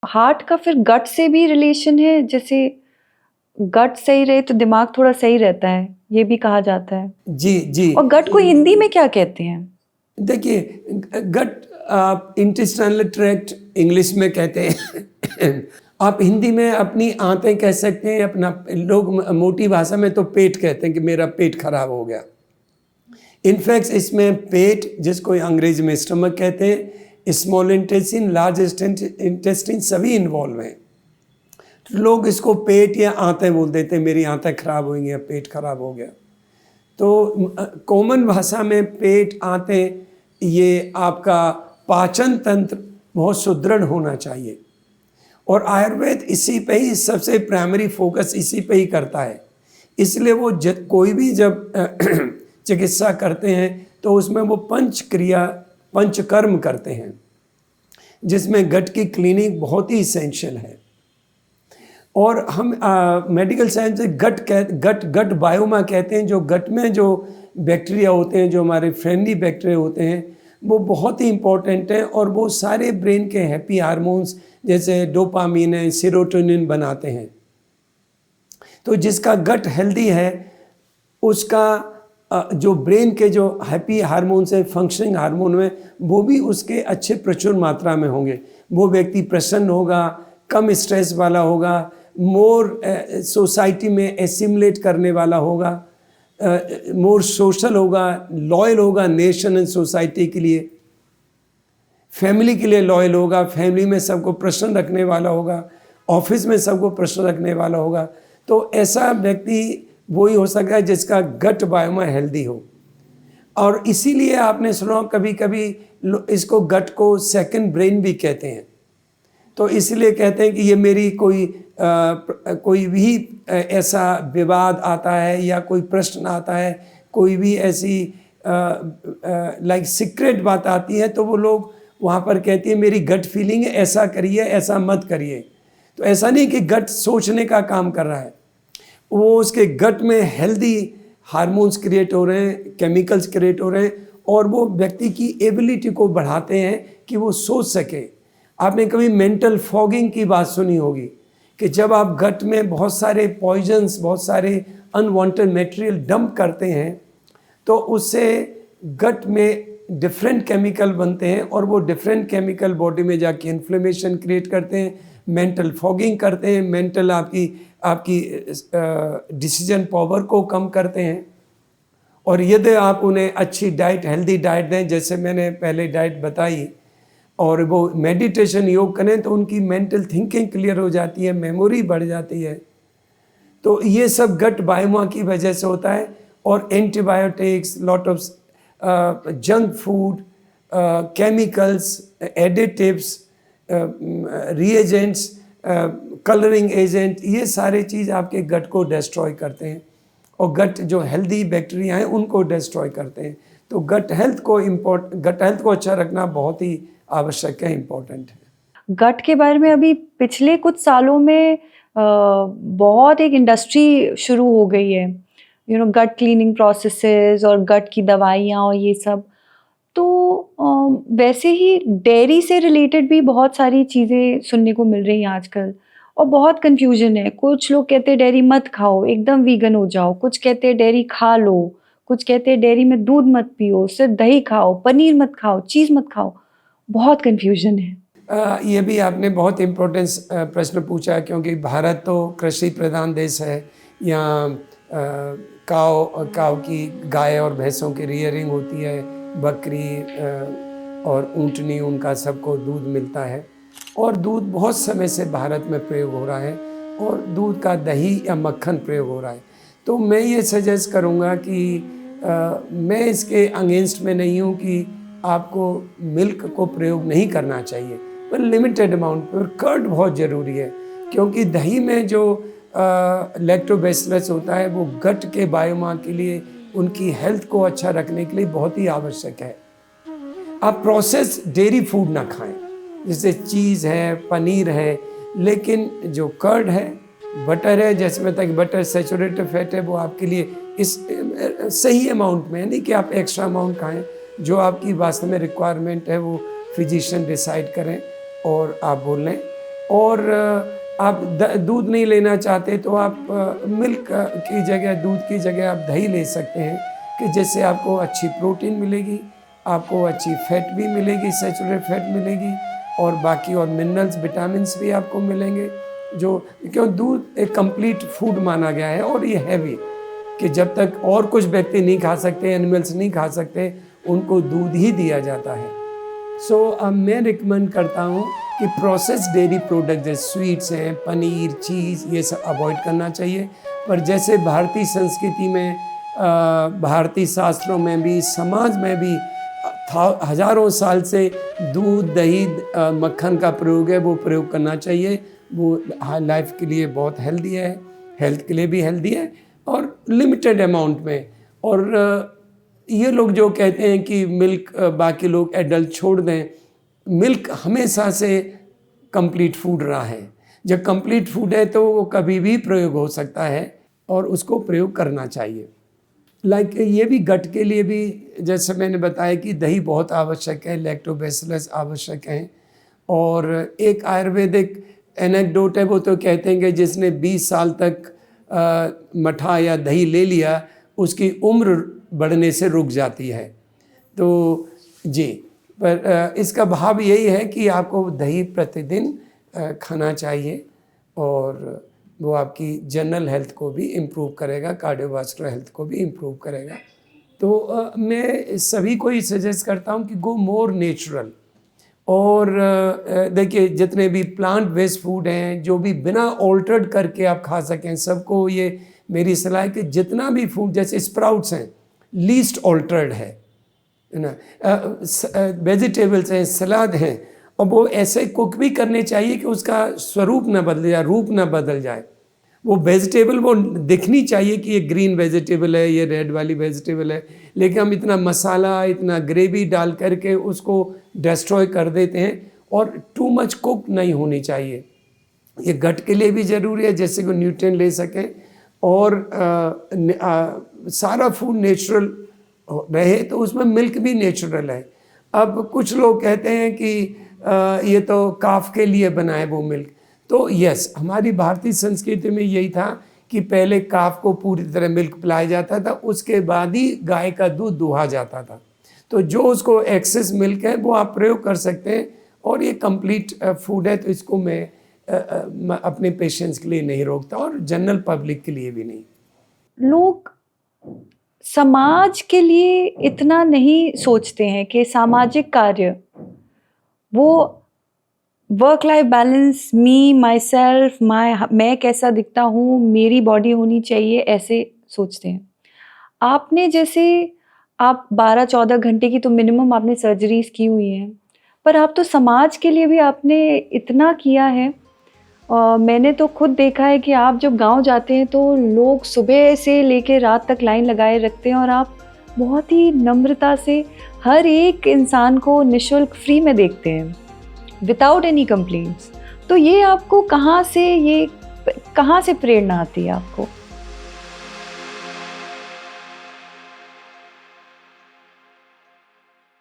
Heart का फिर गट से भी रिलेशन है? जैसे गट सही रहे तो दिमाग थोड़ा सही रहता है, ये भी कहा जाता है। जी, जी। और गट को हिंदी में क्या कहते हैं? देखिए, गट आप इंटेस्टाइनल ट्रैक्ट इंग्लिश में कहते हैं। आप हिंदी में अपनी आंतें कह सकते हैं, अपना लोग मोटी भाषा में तो पेट कहते हैं कि मेरा पेट खराब हो गया। इनफैक्ट इसमें पेट, जिसको अंग्रेजी में स्टमक कहते हैं, स्मॉल इंटेस्टिन, लार्ज इंटेस्टिन सभी इन्वॉल्व हैं। तो लोग इसको पेट या आंतें बोल देते हैं, मेरी आंतें खराब हुई या पेट खराब हो गया। तो कॉमन भाषा में पेट, आंतें, ये आपका पाचन तंत्र बहुत सुदृढ़ होना चाहिए। और आयुर्वेद इसी पे ही सबसे प्राइमरी फोकस इसी पे ही करता है। इसलिए वो कोई भी जब चिकित्सा करते हैं तो उसमें वो पंचकर्म करते हैं, जिसमें गट की क्लीनिंग बहुत ही इसेंशियल है। और हम मेडिकल साइंस से गट बायोमा कहते हैं। जो गट में जो बैक्टीरिया होते हैं, जो हमारे फ्रेंडली बैक्टीरिया होते हैं, वो बहुत ही इंपॉर्टेंट हैं और वो सारे ब्रेन के हैप्पी हार्मोन्स जैसे डोपामिन है, सेरोटोनिन बनाते हैं। तो जिसका गट हेल्दी है उसका जो ब्रेन के जो हैप्पी हार्मोन्स हैं, फंक्शनिंग हार्मोन में, वो भी उसके अच्छे प्रचुर मात्रा में होंगे। वो व्यक्ति प्रसन्न होगा, कम स्ट्रेस वाला होगा, मोर सोसाइटी में एसिमुलेट करने वाला होगा, मोर सोशल होगा, लॉयल होगा नेशन एंड सोसाइटी के लिए, फैमिली के लिए लॉयल होगा, फैमिली में सबको प्रश्न रखने वाला होगा, ऑफिस में सबको प्रश्न रखने वाला होगा। तो ऐसा व्यक्ति वही हो सकता है जिसका गट बायोमा हेल्दी हो। और इसीलिए आपने सुना कभी कभी इसको गट को सेकंड ब्रेन भी कहते हैं। तो इसलिए कहते हैं कि ये मेरी कोई भी ऐसा विवाद आता है या कोई प्रश्न आता है, कोई भी ऐसी लाइक सीक्रेट बात आती है, तो वो लोग वहाँ पर कहती है मेरी गट फीलिंग है, ऐसा करिए, ऐसा मत करिए। तो ऐसा नहीं कि गट सोचने का काम कर रहा है, वो उसके गट में हेल्दी हार्मोन्स क्रिएट हो रहे हैं, केमिकल्स क्रिएट हो रहे हैं, और वो व्यक्ति की एबिलिटी को बढ़ाते हैं कि वो सोच सके। आपने कभी मेंटल फॉगिंग की बात सुनी होगी कि जब आप गट में बहुत सारे पॉइजन्स, बहुत सारे अनवांटेड मटेरियल डंप करते हैं तो उससे गट में डिफरेंट केमिकल बनते हैं और वो डिफरेंट केमिकल बॉडी में जाके इन्फ्लेमेशन क्रिएट करते हैं, मेंटल फॉगिंग करते हैं, मेंटल आपकी डिसीजन पावर को कम करते हैं। और यदि आप उन्हें अच्छी डाइट, हेल्दी डाइट दें, जैसे मैंने पहले डाइट बताई, और वो मेडिटेशन, योग करें, तो उनकी मेंटल थिंकिंग क्लियर हो जाती है, मेमोरी बढ़ जाती है। तो ये सब गट बायोमा की वजह से होता है। और antibiotics, lot of junk food, chemicals, additives, reagents, colouring agent, ये सारे चीज़ आपके गट को डिस्ट्रॉय करते हैं और गट जो हेल्दी बैक्टीरिया हैं उनको डिस्ट्रॉय करते हैं। तो गट हेल्थ को अच्छा रखना बहुत ही आवश्यक है, इम्पोर्टेंट है। गट के बारे में अभी पिछले कुछ सालों में बहुत एक इंडस्ट्री शुरू हो गई है, गट क्लीनिंग प्रोसेसेस और गट की दवाइयाँ और ये सब। तो वैसे ही डेयरी से रिलेटेड भी बहुत सारी चीज़ें सुनने को मिल रही हैं आजकल, और बहुत कन्फ्यूजन है। कुछ लोग कहते हैं डेयरी मत खाओ, एकदम वीगन हो जाओ, कुछ कहते हैं डेयरी खा लो, कुछ कहते हैं डेयरी में दूध मत पियो, सिर्फ दही खाओ, पनीर मत खाओ, चीज़ मत खाओ। बहुत कन्फ्यूजन है। ये भी आपने बहुत इम्पोर्टेंट प्रश्न पूछा, क्योंकि भारत तो कृषि प्रधान देश है। यहाँ काव की, गाय और भैंसों की रियरिंग होती है, बकरी और ऊँटनी, उनका सबको दूध मिलता है और दूध बहुत समय से भारत में प्रयोग हो रहा है और दूध का दही या मक्खन प्रयोग हो रहा है। तो मैं ये सजेस्ट करूँगा कि मैं इसके अगेंस्ट में नहीं हूँ कि आपको मिल्क को प्रयोग नहीं करना चाहिए, पर लिमिटेड अमाउंट पर। कर्ड बहुत ज़रूरी है, क्योंकि दही में जो लैक्टोबैसिलस होता है वो गट के बायोमा के लिए, उनकी हेल्थ को अच्छा रखने के लिए बहुत ही आवश्यक है। आप प्रोसेस डेयरी फूड ना खाएं, जैसे चीज़ है, पनीर है, लेकिन जो कर्ड है, बटर है, जैसे तक बटर सैचुरेटेड फैट है, वो आपके लिए इस सही अमाउंट में, नहीं कि आप एक्स्ट्रा अमाउंट खाएं। जो आपकी वास्तव में रिक्वायरमेंट है वो फिजिशियन डिसाइड करें और आप बोल लें। और आप दूध नहीं लेना चाहते तो आप मिल्क की जगह, दूध की जगह आप दही ले सकते हैं, कि जिससे आपको अच्छी प्रोटीन मिलेगी, आपको अच्छी फैट भी मिलेगी, सैचुरेटेड फैट मिलेगी, और बाकी और मिनरल्स, विटामिन्स भी आपको मिलेंगे। जो क्यों दूध एक कंप्लीट फूड माना गया है, और ये हैवी कि जब तक और कुछ व्यक्ति नहीं खा सकते, एनिमल्स नहीं खा सकते, उनको दूध ही दिया जाता है। सो मैं रिकमेंड करता हूँ कि प्रोसेस डेयरी प्रोडक्ट जैसे स्वीट्स हैं, पनीर, चीज़, ये सब अवॉइड करना चाहिए। पर जैसे भारतीय संस्कृति में, भारतीय शास्त्रों में भी, समाज में भी हज़ारों साल से दूध, दही, मक्खन का प्रयोग है, वो प्रयोग करना चाहिए। वो लाइफ के लिए बहुत हेल्दी है, हेल्थ के लिए भी हेल्दी है, और लिमिटेड अमाउंट में। और ये लोग जो कहते हैं कि मिल्क, बाकी लोग एडल्ट छोड़ दें, मिल्क हमेशा से कंप्लीट फूड रहा है। जब कंप्लीट फूड है तो वो कभी भी प्रयोग हो सकता है, और उसको प्रयोग करना चाहिए। ये भी गट के लिए भी, जैसे मैंने बताया कि दही बहुत आवश्यक है, लैक्टोबैसिलस आवश्यक हैं। और एक आयुर्वेदिक एनेक्डोट है, वो तो कहते हैं कि जिसने 20 साल तक मठा या दही ले लिया, उसकी उम्र बढ़ने से रुक जाती है। तो जी, पर इसका भाव यही है कि आपको दही प्रतिदिन खाना चाहिए, और वो आपकी जनरल हेल्थ को भी इम्प्रूव करेगा, कार्डियोवास्कुलर हेल्थ को भी इम्प्रूव करेगा। तो मैं सभी को ही सजेस्ट करता हूँ कि गो मोर नेचुरल। और देखिए, जितने भी प्लांट बेस्ड फूड हैं, जो भी बिना ऑल्टर्ड करके आप खा सकें, सबको ये मेरी सलाह है कि जितना भी फूड, जैसे स्प्राउट्स हैं, लीस्ट ऑल्टर्ड है ना, वेजिटेबल्स हैं, सलाद हैं, और वो ऐसे कुक भी करने चाहिए कि उसका स्वरूप ना बदल जाए, रूप ना बदल जाए। वो वेजिटेबल वो दिखनी चाहिए कि ये ग्रीन वेजिटेबल है, ये रेड वाली वेजिटेबल है, लेकिन हम इतना मसाला, इतना ग्रेवी डाल करके उसको डिस्ट्रॉय कर देते हैं। और टू मच कुक नहीं होनी चाहिए। ये गट के लिए भी ज़रूरी है, जैसे कि न्यूट्रिएंट ले सकें, और सारा फूड नेचुरल रहे, तो उसमें मिल्क भी नेचुरल है। अब कुछ लोग कहते हैं कि ये तो काफ के लिए बना है वो मिल्क। तो यस, हमारी भारतीय संस्कृति में यही था कि पहले काफ को पूरी तरह मिल्क पिलाया जाता था, उसके बाद ही गाय का दूध दुहा जाता था। तो जो उसको एक्सेस मिल्क है वो आप प्रयोग कर सकते हैं, और ये कंप्लीट फूड है, तो इसको मैं अपने पेशेंट्स के लिए नहीं रोकता, और जनरल पब्लिक के लिए भी नहीं। लोग समाज के लिए इतना नहीं सोचते हैं कि सामाजिक कार्य, वो work life balance, me, my self, मैं कैसा दिखता हूँ, मेरी बॉडी होनी चाहिए, ऐसे सोचते हैं। आपने जैसे, आप 12-14 घंटे की तो मिनिमम आपने सर्जरीज की हुई हैं, पर आप तो समाज के लिए भी आपने इतना किया है। मैंने तो खुद देखा है कि आप जब गांव जाते हैं तो लोग सुबह से लेकर रात तक लाइन लगाए रखते हैं, और आप बहुत ही नम्रता से हर एक इंसान को निःशुल्क फ्री में देखते हैं, विदाउट एनी कंप्लेंट्स। तो ये आपको कहाँ से प्रेरणा आती है आपको?